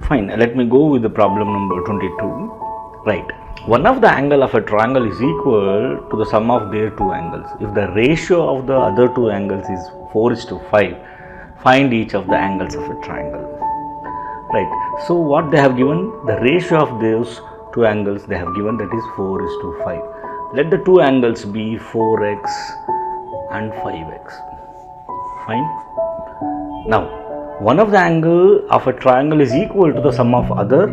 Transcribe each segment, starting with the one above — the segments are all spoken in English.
Fine, let me go with the problem number 22. Right. One of the angle of a triangle is equal to the sum of their two angles. If the ratio of the other two angles is 4:5, find each of the angles of a triangle. Right. So what they have given, the ratio of those two angles they have given, that is 4:5. Let the two angles be 4x and 5x. Fine. Now, one of the angle of a triangle is equal to the sum of other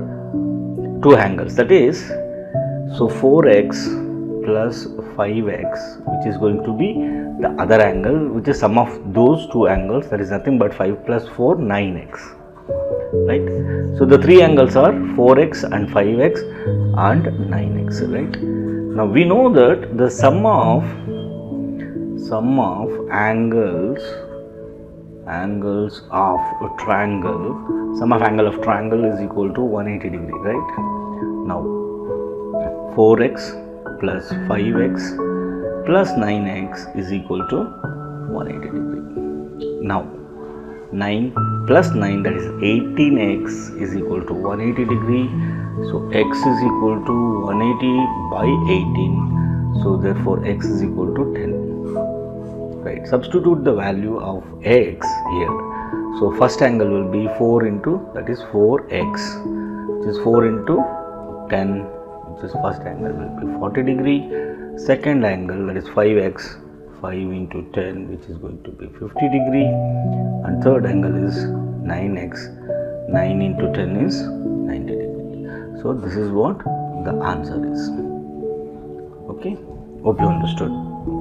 two angles, that is, so 4x plus 5x, which is going to be the other angle, which is sum of those two angles, that is nothing but 5 plus 4, 9x, right? So the three angles are 4x and 5x and 9x, right? Now we know that the sum of angles of a triangle, sum of angle of triangle is equal to 180 degree, right? Now 4x plus 5x plus 9x is equal to 180 degree. Now 9 plus 9, that is 18x, is equal to 180 degree. So x is equal to 180 by 18. So therefore x is equal to 10. Right. Substitute the value of x here. So first angle will be 4 into, that is 4x, which is 4 into 10, which is first angle will be 40 degree. Second angle, that is 5x, 5 into 10, which is going to be 50 degree. And third angle is 9x, 9 into 10 is 90 degree. So this is what the answer is. Okay, hope you understood.